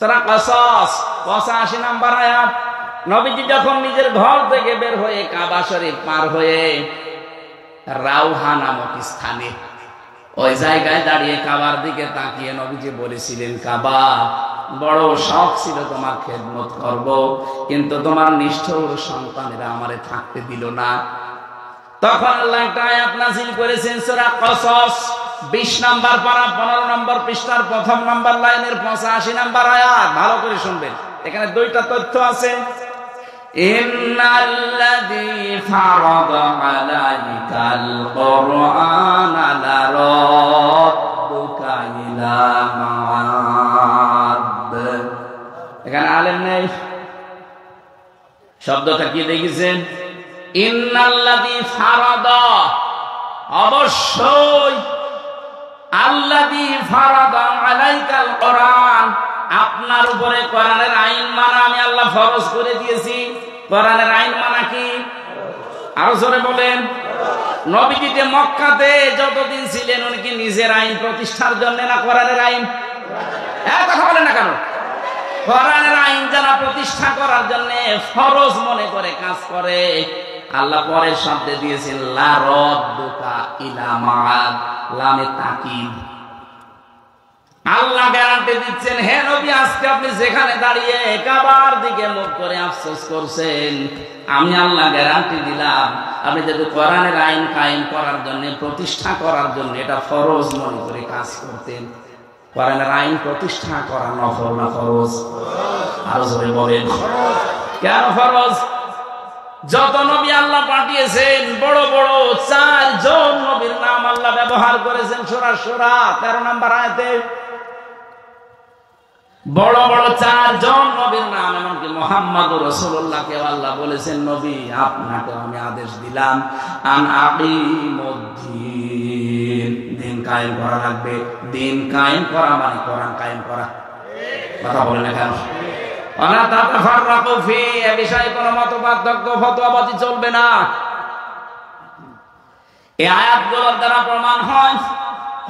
সূরা কসস 85 নম্বর আয়াত। নবীজি যখন নিজের ঘর থেকে বের হয়ে কাবা শরীফ পার হয়ে রাউহা নামক স্থানে ওই জায়গায় দাঁড়িয়ে কাবার দিকে তাকিয়ে নবীজি বলেছিলেন, কাবা, বড় শখ ছিল তোমার খেদমত করব, কিন্তু তোমার নিষ্ঠুর সন্তানেরা আমারে থাকতে দিল না। তখন আল্লাহ একটা আয়াত নাযিল করেছেন সূরা কসস 20 নম্বর পারা 15 নম্বর পৃষ্ঠার প্রথম নম্বর লাইনের 85 নম্বর আয়াত। ভালো করে শুনবেন, এখানে দুইটা তথ্য আছে। ইন্নাল্লাযী ফারাদা আলাইকাল কুরআনা লারাদ্দুকা ইলা মাআদ। এখানে আলেম নেই, শব্দটা কি দেখেছেন? ইন্নাল্লাযী ফারাদা, অবশ্যই, আল্লাযী ফারাদা আলাইকাল কুরআন, আপনার উপরে কোরআনের আইন মানা আমি আল্লাহ ফরজ করে দিয়েছি। কোরআনের আইন মানা কি? আরো জোরে বলেন। নবীজি যে মক্কাতে যতদিন ছিলেন উনি কি নিজের আইন প্রতিষ্ঠার জন্য না কোরআনের আইন? কথা বলেন না কেন? কোরআনের আইন যারা প্রতিষ্ঠা করার জন্য ফরজ মনে করে কাজ করে, আল্লাহ পরের শব্দে দিয়েছেন লা রাদ্দুকা ইলা মাআদ, লামে তাকিদ। আল্লাহ গ্যারান্টি দিচ্ছেন, হে নবী, আজকে আপনি যেখানে দাঁড়িয়ে কাবার দিকে মুখ করে আফসোস করছেন, আমি আল্লাহ গ্যারান্টি দিলাম আপনি যদি কোরআনের আইন কায়েম করার জন্য, প্রতিষ্ঠা করার জন্য এটা ফরজ মনে করে কাজ করতেন। কোরআনের আইন প্রতিষ্ঠা করা নফল না ফরজ? আরো জোরে বলেন। কেন ফরজ? যত নবী আল্লাহ পাঠিয়েছেন, বড় বড় 4 জন নবীর নাম আল্লাহ ব্যবহার করেছেন সূরা শূরা 13 নম্বর আয়াতে। বড় বড় 4 জন নবীর নাম, এমনকি মুহাম্মদুর রাসূলুল্লাহকে আল্লাহ বলেছেন, নবী আপনাকে আমি আদেশ দিলাম আন আকিমুদ্দিন, দিন কায়েম করা লাগবে। দিন কায়েম করা মানে কোরআন কায়েম করা। কথা বলেন না কেন? ওয়ালা তাতাফাররাকু ফি, এ বিষয়ে কোনো মতপার্থক্য ফতোয়াবাজি চলবে না। এই আয়াতগুলোর দ্বারা প্রমাণ হয়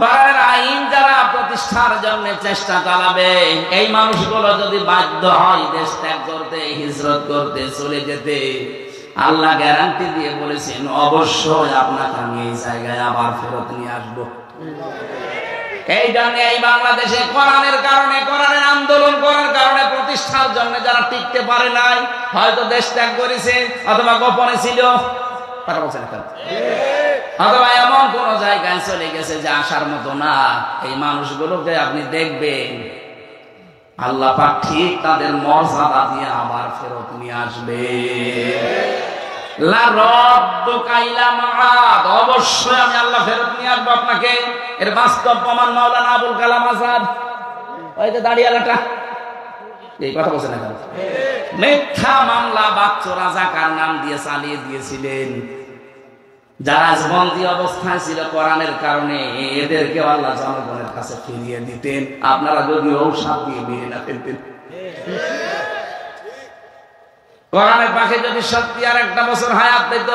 কোরআনের আইন যারা প্রতিষ্ঠার জন্য চেষ্টা চালাবে, এই মানুষগুলো যদি বাধ্য হয় দেশ ত্যাগ করতে, হিজরত করতে, চলে যেতে, আল্লাহ গ্যারান্টি দিয়ে বলেছেন অবশ্যই আপনাকে আমি এই জায়গায় আবার ফেরত নিয়ে আসবো। এই জন্য এই বাংলাদেশে কোরআনের কারণে, কোরআনের আন্দোলন করার কারণে, প্রতিষ্ঠার জন্য যারা টিকতে পারে নাই, হয়তো দেশ ত্যাগ করেছে অথবা গোপনে ছিল, অথবা এমন কোন জায়গায় চলে গেছে যে আসার মতো না, এই মানুষগুলোকে আপনি দেখবেন আল্লাহ পাক ঠিক তাদের মর্যাদা দিয়ে আবার ফেরত নিয়ে আসবে। লা রাদ্দুকা ইলা মাআদ, অবশ্যই আমি আল্লাহ ফেরত নিয়ে আসবো আপনাকে। এর বাস্তব প্রমাণ মাওলানা আবুল কালাম আজাদ, ওই যে দাঁড়িয়ালাটা, এই কথা বলছেন না? মিথ্যা মামলা বাচ্চু রাজাকার নাম দিয়ে চালিয়ে দিয়েছিলেন। যারা বন্দী অবস্থায় ছিল কোরআনের কারণে, এদেরকে আল্লাহ জনগণের কাছে ফিরিয়ে দিতেন, আপনারা যদি ঔষধ দিয়ে মেরে না ফেলতেন। কোরআনের পাশে যদি সত্যি আর একটা বছর হায়াত পেত,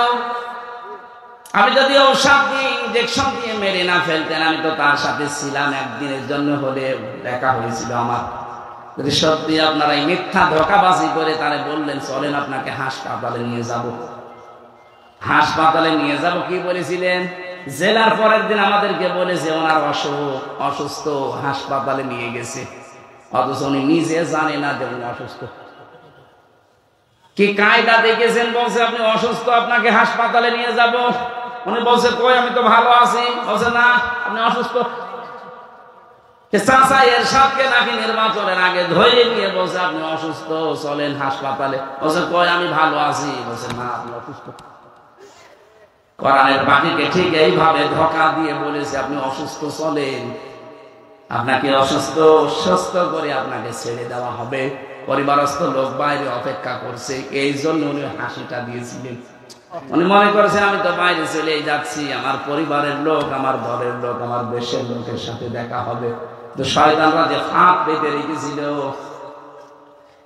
আমি যদি ঔষধ দিয়ে, ইনজেকশন দিয়ে মেরে না ফেলতেন, আমি তো তার সাথে ছিলাম, একদিনের জন্য হলে দেখা হয়েছিল আমার। যদি সত্যি আপনারা এই মিথ্যা ধোঁকাবাজি করে তারে বললেন চলেন আপনাকে হাসপাতালে নিয়ে যাব, হাসপাতালে নিয়ে যাব কি বলেছিলেন? জেলার পরের দিন আমাদেরকে বলেছে ওনার অসুস্থ, হাসপাতালে নিয়ে গেছে, অথচ উনি নিজে জানে না যে উনি অসুস্থ। কি কায়দা দেখেছেন? বলছে আপনি অসুস্থ, আপনাকে হাসপাতালে নিয়ে যাব। উনি বলছে কই, আমি তো ভালো আছি। বলছে না, আপনি অসুস্থ। চাচা এরশাদকে নাকি নির্বাচনের আগে ধরে নিয়ে বলছে আপনি অসুস্থ, চলেন হাসপাতালে। বলছে কই, আমি ভালো আছি। বলছে না, আপনি অসুস্থ। কোরআনের বাণীকে ঠিক এইভাবে ধোঁকা দিয়ে বলেছে আপনি অসুস্থ, চলেন, আপনাকে অসুস্থ সুস্থ করে আপনাকে ছেড়ে দেওয়া হবে। পরিবারস্থ লোক বাইরে অপেক্ষা করছে, এই জন্য উনি হাসিটা দিয়েছিলেন। উনি মনে করেছেন আমি তো বাইরে চলে যাচ্ছি, আমার পরিবারের লোক, আমার ঘরের লোক, আমার দেশের লোকের সাথে দেখা হবে। তো শয়তানরা যে ফাঁক পেতে রেখেছিল,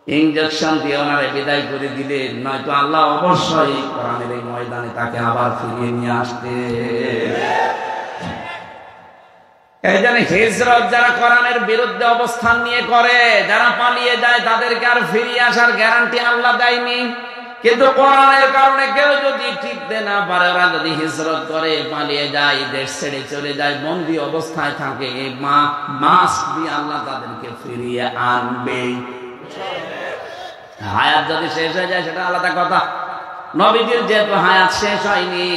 ইনজেকশন দিয়ে ওনারে বিদায় করে দিলেন, নয়তো আল্লাহ অবশ্যই কোরআনের এই ময়দানে তাকে আবার ফিরিয়ে নিয়ে আসতে। এই জন্য হিজরত যারা কোরআনের বিরুদ্ধে অবস্থান নিয়ে করে, যারা পালিয়ে যায়, তাদেরকে আর ফিরিয়ে আসার গ্যারান্টি আল্লাহ দেয়নি। কিন্তু কোরআনের কারণে কেউ যদি টিকতে না পারে, ওরা যদি হিজরত করে পালিয়ে যায়, দেশ ছেড়ে চলে যায়, বন্দী অবস্থায় থাকে, এই মাস দিয়ে আল্লাহ তাদেরকে ফিরিয়ে আনবে। হায়াত যদি শেষ হয়ে যায় সেটা আলাদা কথা। নবীজির যেহেতু হায়াত শেষ হয়নি,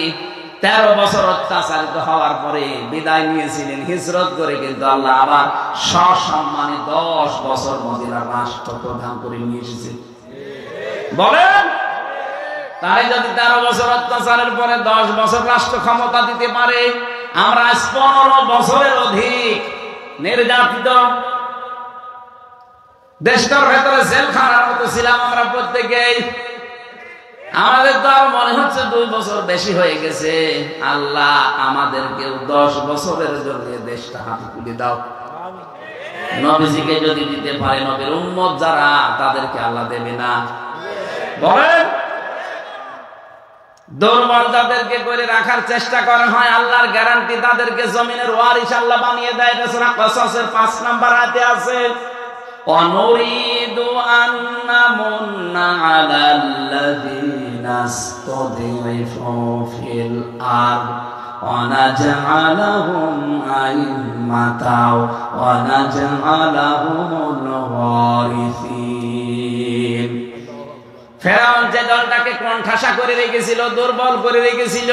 13 বছর অত্যাচারিত হওয়ার পরে বিদায় নিয়েছিলেন হিজরত করে, কিন্তু আল্লাহ আবার সসম্মানে 10 বছর মদিনার রাষ্ট্রপ্রধান করে নিয়ে এসেছেন। বলেন, তাই যদি 13 বছর অত্যাচারের পরে 10 বছর রাষ্ট্র ক্ষমতা দিতে পারে, আমরা আজ 15 বছরের অধিক নির্যাতিত, দেশটার ভেতরে জেলখানার মতো ছিলাম আমরা প্রত্যেকেই। আমাদের তো আর মনে হচ্ছে 2 বছর বেশি হয়ে গেছে। আল্লাহ আমাদেরকে 10 বছরের জন্য দেশটা হাতে তুলে দাও। নবীজিকে যদি দিতে পারে, নবীর উম্মত যারা, তাদেরকে আল্লাহ দেবে না? বলেন, দুর্বল যাদেরকে করে রাখার চেষ্টা করা হয়, আল্লাহর গ্যারান্টি তাদেরকে জমিনের ওয়ারিস আল্লাহ বানিয়ে দেয়। এটা সূরা কসসের 5 নম্বর আয়াতে আছে, অনুরিদু আন্নামুন্না আলাল্লাযীনা ইসতাদঈফু ফিল আরদ ওয়া নাজআলাহুম আইম্মাতাও ওয়া নাজআলাহুমুল ওয়ারিসিন। ফেরাউন যে দলটাকে কোণঠাসা করে রেখেছিল, দুর্বল করে রেখেছিল,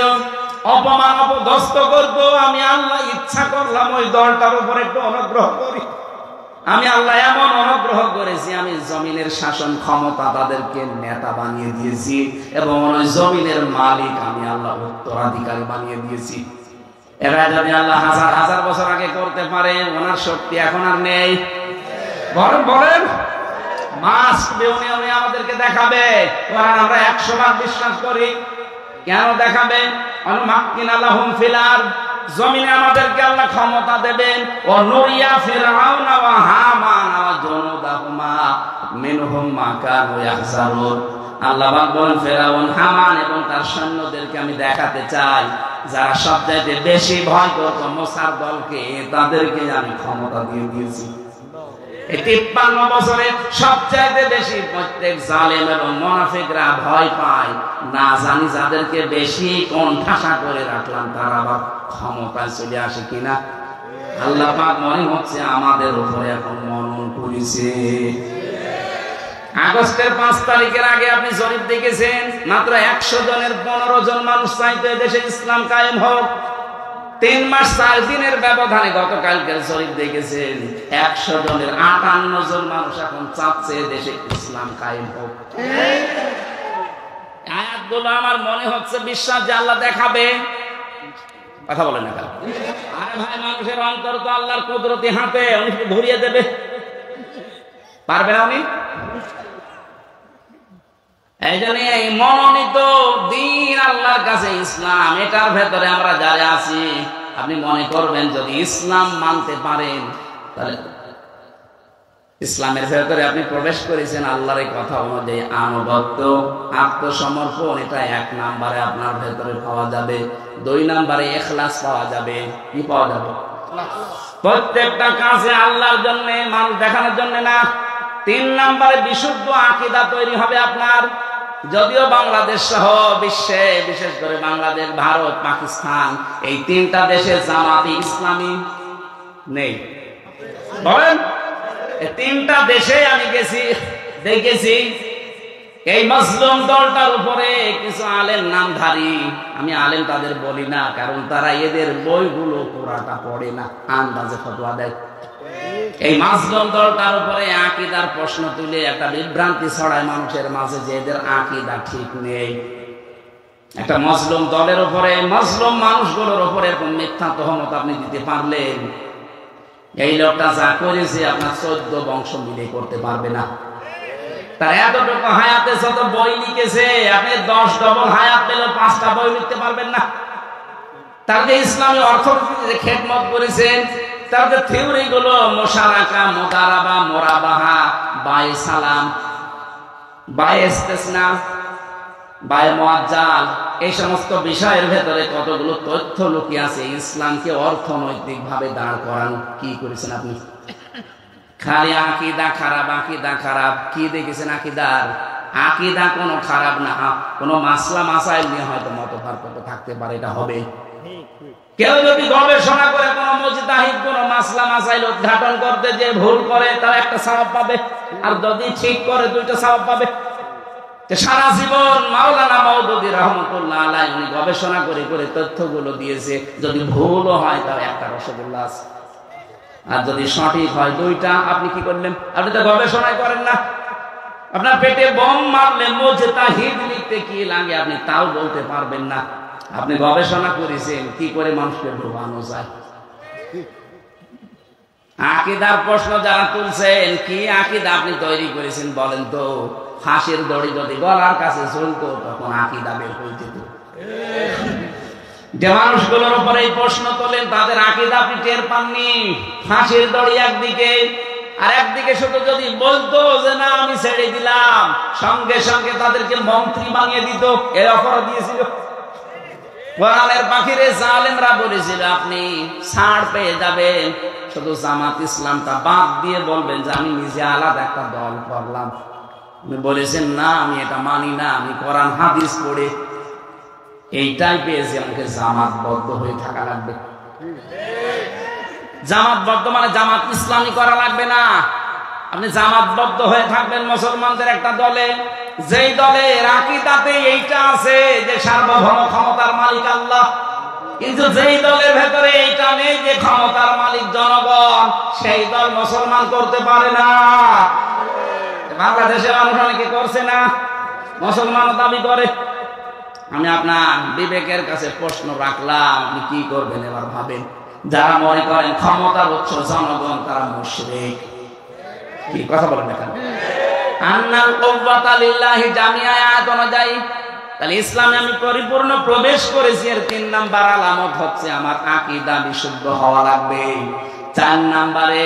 অপমান অপদস্থ করত, আমি আল্লাহ ইচ্ছা করলাম ওই দলটার উপর একটু অনুগ্রহ করি। আমি আল্লাহ এমন অনুগ্রহ করেছি, আমি জমিনের শাসন ক্ষমতা তাদেরকে নেতা বানিয়ে দিয়েছি, এবং ওই জমিনের মালিক আমি আল্লাহ উত্তরাধিকারী বানিয়ে দিয়েছি। এরা যদি আল্লাহ হাজার হাজার বছর আগে করতে পারে, ওনার শক্তি এখন আর নেই। বলেন, মাস্ক উনি আমাদেরকে দেখাবে। কোরআন আমরা 100 বার বিশ্বাস করি। কেন দেখাবে? অনুমাক্কিনা লাহুম ফিল আরদ, জমিনে আমাদেরকে আল্লাহ ক্ষমতা দেবেন। ও নুরিয়া ফিরআউনা ওয়া হামান ওয়া জুনুদাহুমা মিনহুম মা কানু ইয়াহজারুন। আল্লাহ বলেন, ফিরআউন, হামান এবং তার সৈন্যদেরকে আমি দেখাতে চাই, যারা সবচাইতে বেশি ভয় করত মুসার দলকে, তাদেরকে আমি ক্ষমতা দিয়ে দিয়েছি। 53 বছরে সবচাইতে বেশি প্রত্যেক জালেম এবং মুনাফিকরা ভয় পায়, না জানি যাদেরকে বেশি কোণঠাসা করে রাখলাম তারা আবার ক্ষমতায় চলে আসে কিনা। আল্লাহ পাক মনে হচ্ছে আমাদের উপরে এখন মনন করেছে। আগস্টের 5 তারিখের আগে আপনি জরিপ দেখেছেন, মাত্র 100 জনের 15 জন মানুষ চাইতো দেশে ইসলাম কায়েম হোক। 3 মাস 4 দিনের ব্যবধানে গতকালকের জরিপ দেখেছেন, 100 জনের 58 জন মানুষ এখন চাচ্ছে দেশে ইসলাম কায়েম হোক। আয়াতগুলো আমার মনে হচ্ছে বিশ্বাস যে আল্লাহ দেখাবে। কথা বলেন না কেন? আরে ভাই, মানুষের অন্তর তো আল্লাহর কুদরতি হাতে, উনি ঘুরিয়ে দেবে, পারবে না উনি? এই জন্য এই মনোনীত দিন আল্লাহর কাছে ইসলাম, এটার ভেতরে আমরা যারা আছি, আপনি মনে করবেন যদি ইসলাম মানতে পারেন, তাহলে ইসলামের ভেতরে আপনি প্রবেশ করেছেন আল্লাহর কথা অনুযায়ী। আনুগত্য, আত্মসমর্পণ, এটা 1 নম্বরে আপনার ভেতরে পাওয়া যাবে। 2 নম্বরে ইখলাস পাওয়া যাবে। কি পাওয়া যাবে? প্রত্যেকটা কাজে আল্লাহর জন্য, মানুষ দেখানোর জন্য না। 3 নম্বরে বিশুদ্ধ আকীদা তৈরি হবে আপনার। যদিও বাংলাদেশ সহ বিশ্বে, বিশেষ করে বাংলাদেশ, ভারত, পাকিস্তান, এই 3টা দেশে জামাতে ইসলামী নেই। বলেন, এই 3টা দেশে আমি গেছি, দেখেছি এই মুসলিম দলটার উপরে কিছু আলেম নামধারী, আমি আলেম তাদের বলি না, কারণ তারা এদের বইগুলো পুরাটা পড়ে না, আন্দাজে ফতোয়া দেয়। এই মুসলিম দলটার উপরে আকীদার প্রশ্ন তুলে একটা বিভ্রান্তি ছড়ায় মানুষের মাঝে যে এদের আকীদা ঠিক নেই। একটা মুসলিম দলের উপরে, মুসলিম মানুষগুলোর উপরে এরকম মিথ্যা তহমত আপনি দিতে পারলেন, এই লোকটা যা করেছে আপনার 14 বংশ মিলে করতে পারবে না। তার এতটুকু হায়াতে যত বই লিখেছে, আপনি 10 ডবল হায়াত পেলে 5টা বই লিখতে পারবেন না। তার যে ইসলামী অর্থনীতি যে খেদমত করেছেন, তার যে থিওরি গুলো, মুশারাকা, মুদারাবা, মুরাবাহা, বায়ে সালাম, বায়ে ইস্তিসনা, বায়ে মুআজ্জাল, এই সমস্ত বিষয়ের ভেতরে কতগুলো তথ্য লুকিয়ে আছে। ইসলামকে অর্থনৈতিক ভাবে দাঁড় করানো কি করেছেন আপনি? খালি আকীদা খারাপ, আকীদা খারাপ। কি দেখেছেন আকিদার? আকীদা কোনো খারাপ না, কোনো মাসলা মাসাইল নিয়ে হয়তো মতপার্থক্য থাকতে পারে, এটা হবে। কেউ যদি গবেষণা করে কোনো মুজতাহিদ কোনো মাসলা মাসাইল উদ্ঘাটন করতে যে ভুল করে, তার একটা সওয়াব পাবে, আর যদি ঠিক করে দুইটা সওয়াব পাবে। সারা জীবন মাওলানা মওদুদী রাহমাতুল্লাহ আলাইহি উনি গবেষণা করে করে তথ্যগুলো দিয়েছে। যদি ভুলও হয় তার একটা রসগোল্লা আছে, আর যদি সঠিক হয় দুইটা। আপনি কি করলেন? আপনি তো গবেষণাই করেন না। আপনার পেটে বোম মারলে মুজতাহিদ লিখতে কি লাগে আপনি তাও বলতে পারবেন না। আপনি গবেষণা করেছেন কি করে মানুষকে ডুবানো যায়। আকীদার প্রশ্ন যারা তুলছেন, কি আকীদা আপনি তৈরি করেছেন বলেন তো? ফাঁসির দড়ি যদি গলার কাছে চলতো তখন আকীদা বের হয়ে যেত। যে মানুষগুলোর উপরে এই প্রশ্ন তোলেন তাদের আকীদা আপনি টের পাননি। ফাঁসির দড়ি একদিকে, আর একদিকে শুধু যদি বলতো যে না আমি ছেড়ে দিলাম, সঙ্গে সঙ্গে তাদেরকে মন্ত্রী বানিয়ে দিত। এর অফার দিয়েছিল। কোরআনের পাখিরে জালেমরা বলেছিল আপনি ছাড় পেয়ে যাবেন, শুধু জামাত ইসলামটা বাদ দিয়ে বলবেন যে আমি নিজে আলাদা একটা দল করলাম। আপনি বলেছেন না আমি এটা মানি না, আমি কোরআন হাদিস পড়ে এইটাই পেয়েছি, আমাকে জামাতবদ্ধ হয়ে থাকা লাগবে। জামাতবদ্ধ মানে জামাত ইসলামী করা লাগবে না, আপনি জামাতবদ্ধ হয়ে থাকবেন মুসলমানদের একটা দলে, যেই দলে আকীদাতে এইটা আছে যে সার্বভৌম ক্ষমতার মালিক আল্লাহ, কিন্তু যেই দলের ভেতরে এইটা নেই যে ক্ষমতার মালিক জনগণ, সেই দল মুসলমান করতে পারে না। বাংলাদেশের মানুষ অনেকে করছে না, মুসলমান দাবি করে। আমি আপনার বিবেকের কাছে প্রশ্ন রাখলাম, আপনি কি করবেন এবার ভাবেন। যারা মনে করেন ক্ষমতার উৎস জনগণ তারা মুশরিক। কি কথা বলেন এখানে? আন্নাল কুওয়াতা লিল্লাহি জামিআ আয়াত অনুযায়ী তাহলে ইসলামে আমি পরিপূর্ণ প্রবেশ করেছি। এর 3 নাম্বার আলামত হচ্ছে আমার আকীদা বিশুদ্ধ হওয়া লাগবে। 4 নাম্বারে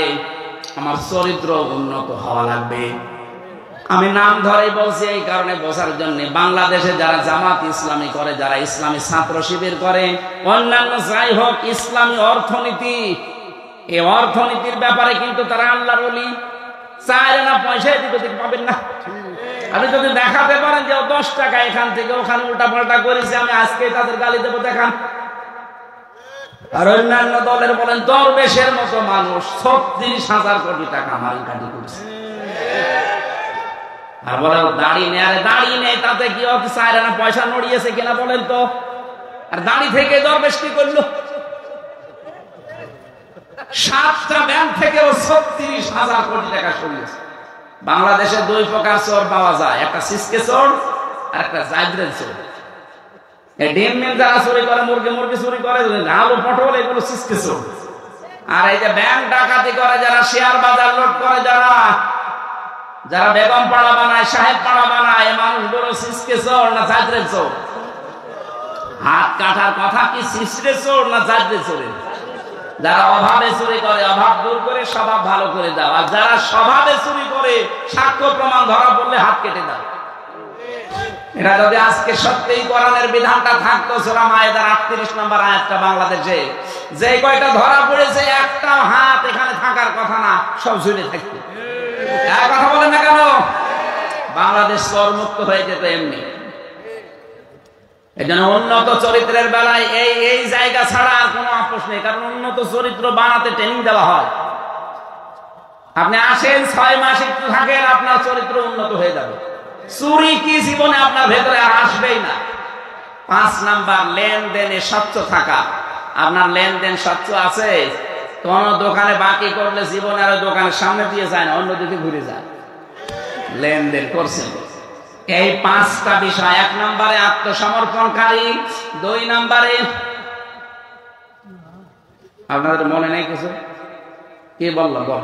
আমার চরিত্র উন্নত হওয়া লাগবে। আমি নাম ধরেই বলছি এই কারণে বোঝার জন্য, বাংলাদেশে যারা জামাত ইসলামী করে, যারা ইসলামী ছাত্র শিবির করে, অন্যান্য যাই হোক, ইসলামী অর্থনীতি, এই অর্থনীতির ব্যাপারে কিন্তু তারা আল্লাহর ওলি। চায় না পয়সায় দিতে পাবেন না। আপনি যদি দেখাতে পারেন যে 10 টাকা এখান থেকে ওখানে উল্টা পাল্টা করেছে, আমি আজকে তাদের গালি দেবো, দেখান। আর অন্যান্য দলের বলেন দরবেশের মতো মানুষ 36,000 কোটি টাকা মালিকানি করছে, আর বলে দাড়ি নেই। আরে দাড়ি নেই তাতে কি চায় না পয়সা নড়িয়েছে কিনা বলেন তো? আর দাড়ি থেকে দরবেশ কি করলো? 7টা ব্যাংক থেকে 36,000 কোটি টাকা সরিয়েছে। বাংলাদেশে 2 প্রকার চোর পাওয়া যায়, একটা সিসকে চোর আর একটা জাইদ্রেল চোর। এই ডিম যারা চুরি করে, মুরগি চুরি করে, আলু পটল, এগুলো সিসকে চোর। আর এই যে ব্যাংক ডাকাতি করে যারা, শেয়ার বাজার লুট করে যারা, যারা বেগম পাড়া বানায়, সাহেব পাড়া বানায়, এই মানুষগুলো সিসকে চোর না জাইদ্রেল চোর? হাত কাটার কথা কি সিসকে চোর না জাইদ্রেল চোরের? যারা অভাবে চুরি করে অভাব দূর করে স্বভাব ভালো করে দাও, আর যারা স্বভাবে চুরি করে সাক্ষ্য প্রমাণ ধরা পড়লে হাত কেটে দাও। এটা যদি আজকে সত্যিই কোরআনের বিধানটা থাকতো, সূরা মায়েদার 38 নম্বর আয়াতটা বাংলাদেশে যে কয়টা ধরা পড়েছে, একটা হাত এখানে থাকার কথা না, সব ঝুলে থাকতো। এক কথা বলেন না কেন? বাংলাদেশ চোরমুক্ত হয়ে যেত এমনি। এই জন্য উন্নত চরিত্রের বেলায় এই জায়গা ছাড়া আর কোনো আপোষ নেই, কারণ উন্নত চরিত্র বানাতে ট্রেনিং দেওয়া হয়। আপনি আসেন 6 মাস একটু থাকেন, আপনার চরিত্র উন্নত হয়ে যাবে। চুরি কি জীবনে আপনার ভেতরে আর আসবেই না। 5 নাম্বার লেনদেনে স্বচ্ছ থাকা। আপনার লেনদেন স্বচ্ছ আছে? কোন দোকানে বাকি করলে জীবনে আর দোকানের সামনে দিয়ে যায় না, অন্যদিকে ঘুরে যায়। লেনদেন করছেন। এই 5টা বিষয়। 1 নম্বরে আত্মসমর্পণকারী, 2 নম্বরে আপনাদের মনে নেই কিছু? কি বললাম বল?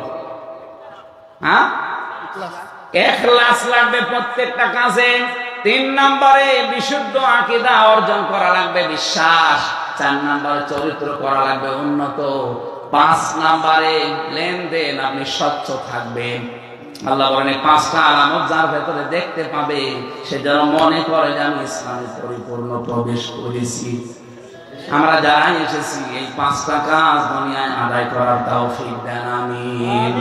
হ্যাঁ, ইখলাস লাগবে প্রত্যেকটা কাজে। 3 নম্বরে বিশুদ্ধ আকীদা অর্জন করা লাগবে, বিশ্বাস। 4 নম্বরে চরিত্র করা লাগবে উন্নত। 5 নম্বরে লেনদেন আপনি স্বচ্ছ থাকবেন। আল্লাহ বলেন এই 5টা আলামত যার ভেতরে দেখতে পাবে সে যেন মনে করে যে আমি ইসলামে পরিপূর্ণ প্রবেশ করেছি। আমরা যারা এসেছি এই 5টা কাজ দুনিয়ায় আদায় করার তৌফিক দেন আমিন।